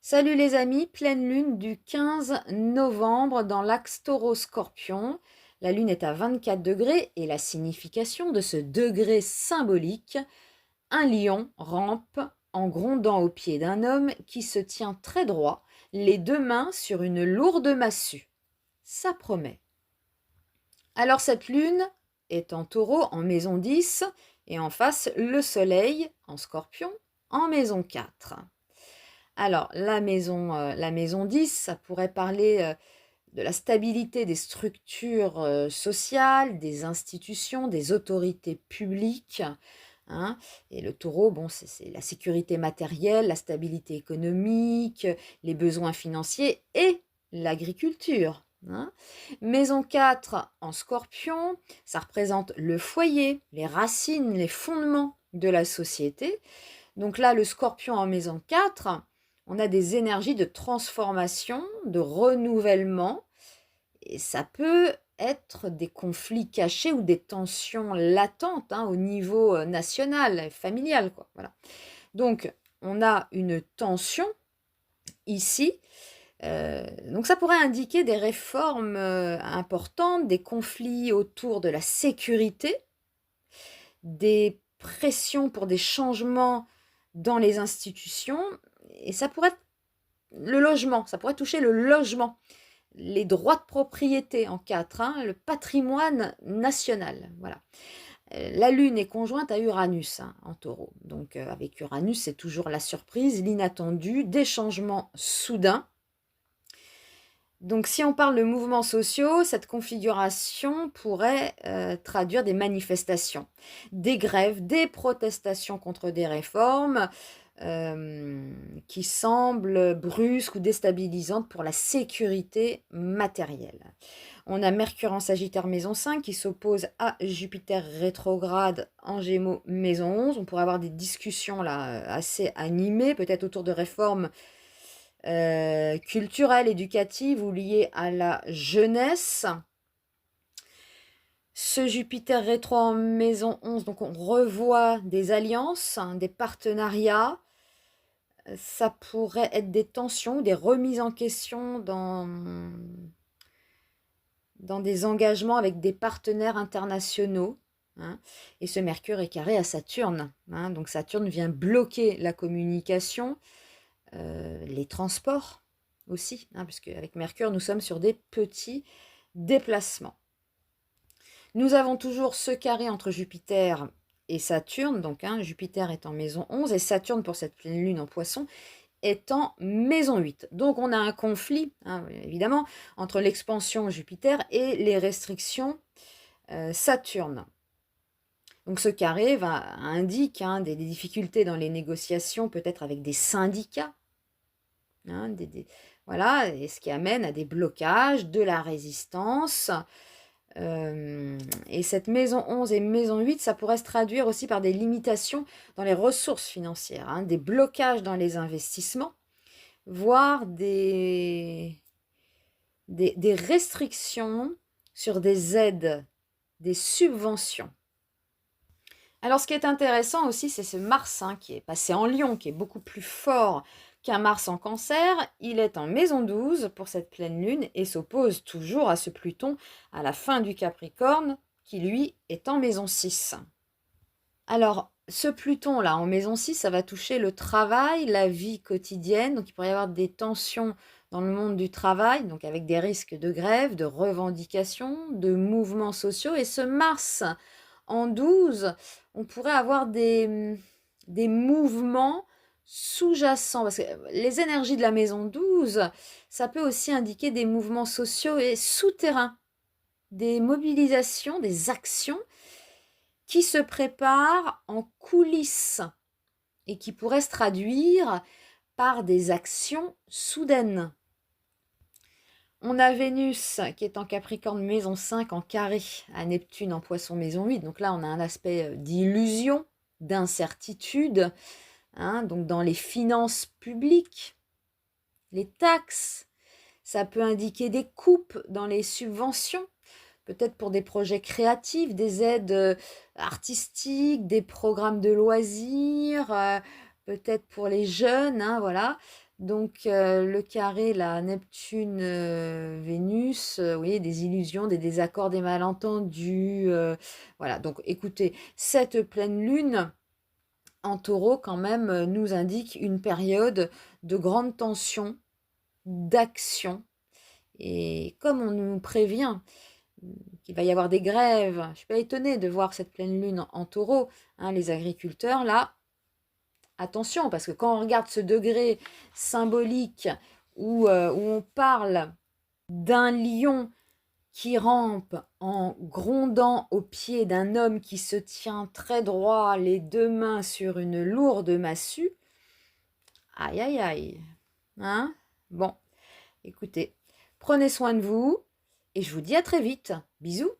Salut les amis, pleine lune du 15 novembre dans l'axe Taureau-Scorpion. La lune est à 24 degrés et la signification de ce degré symbolique, un lion rampe en grondant au pied d'un homme qui se tient très droit, les deux mains sur une lourde massue. Ça promet. Alors cette lune est en Taureau en maison 10 et en face le soleil en Scorpion en maison 4. Alors, la maison 10, ça pourrait parler de la stabilité des structures sociales, des institutions, des autorités publiques, hein. Et le taureau, bon, c'est la sécurité matérielle, la stabilité économique, les besoins financiers et l'agriculture, hein. Maison 4 en scorpion, ça représente le foyer, les racines, les fondements de la société. Donc là, le scorpion en maison 4, on a des énergies de transformation, de renouvellement, et ça peut être des conflits cachés ou des tensions latentes au niveau national, familial, quoi. Voilà. Donc, on a une tension ici. Donc ça pourrait indiquer des réformes importantes, des conflits autour de la sécurité, des pressions pour des changements dans les institutions, et ça pourrait être le logement, ça pourrait toucher le logement, les droits de propriété en 4, le patrimoine national, voilà. La Lune est conjointe à Uranus en taureau, donc avec Uranus, c'est toujours la surprise, l'inattendu, des changements soudains. Donc si on parle de mouvements sociaux, cette configuration pourrait traduire des manifestations, des grèves, des protestations contre des réformes qui semblent brusques ou déstabilisantes pour la sécurité matérielle. On a Mercure en Sagittaire maison 5 qui s'oppose à Jupiter rétrograde en Gémeaux maison 11. On pourrait avoir des discussions là assez animées, peut-être autour de réformes culturelles, éducatives ou liées à la jeunesse. Ce Jupiter rétro en maison 11, donc on revoit des alliances, des partenariats. Ça pourrait être des tensions, des remises en question dans des engagements avec des partenaires internationaux. Et ce Mercure est carré à Saturne. Donc Saturne vient bloquer la communication, les transports aussi, puisque avec Mercure, nous sommes sur des petits déplacements. Nous avons toujours ce carré entre Jupiter et Saturne, donc Jupiter est en maison 11 et Saturne pour cette pleine lune en poisson est en maison 8. Donc on a un conflit, évidemment, entre l'expansion Jupiter et les restrictions Saturne. Donc ce carré indique des difficultés dans les négociations, peut-être avec des syndicats, voilà, et ce qui amène à des blocages, de la résistance. Et cette maison 11 et maison 8, ça pourrait se traduire aussi par des limitations dans les ressources financières, des blocages dans les investissements, voire des restrictions sur des aides, des subventions. Alors ce qui est intéressant aussi, c'est ce Mars qui est passé en Lion, qui est beaucoup plus fort qu'un Mars en Cancer. Il est en maison 12 pour cette pleine lune et s'oppose toujours à ce Pluton à la fin du Capricorne, qui lui est en maison 6. Alors, ce Pluton-là en maison 6, ça va toucher le travail, la vie quotidienne. Donc il pourrait y avoir des tensions dans le monde du travail, donc avec des risques de grève, de revendications, de mouvements sociaux. Et ce Mars en 12, on pourrait avoir des mouvements sous-jacents, parce que les énergies de la maison 12, ça peut aussi indiquer des mouvements sociaux et souterrains, des mobilisations, des actions qui se préparent en coulisses et qui pourraient se traduire par des actions soudaines. On a Vénus qui est en Capricorne maison 5 en carré à Neptune en Poisson maison 8. Donc là, on a un aspect d'illusion, d'incertitude, donc dans les finances publiques, les taxes. Ça peut indiquer des coupes dans les subventions, peut-être pour des projets créatifs, des aides artistiques, des programmes de loisirs, peut-être pour les jeunes, voilà. Donc le carré, la Neptune, Vénus, vous voyez, des illusions, des désaccords, des malentendus. Voilà, donc écoutez, cette pleine lune en taureau, quand même, nous indique une période de grande tension, d'action. Et comme on nous prévient qu'il va y avoir des grèves, je ne suis pas étonnée de voir cette pleine lune en taureau, hein, les agriculteurs, là, attention, parce que quand on regarde ce degré symbolique où on parle d'un lion qui rampe en grondant au pied d'un homme qui se tient très droit, les deux mains sur une lourde massue, aïe aïe aïe, hein? Bon, écoutez, prenez soin de vous et je vous dis à très vite. Bisous.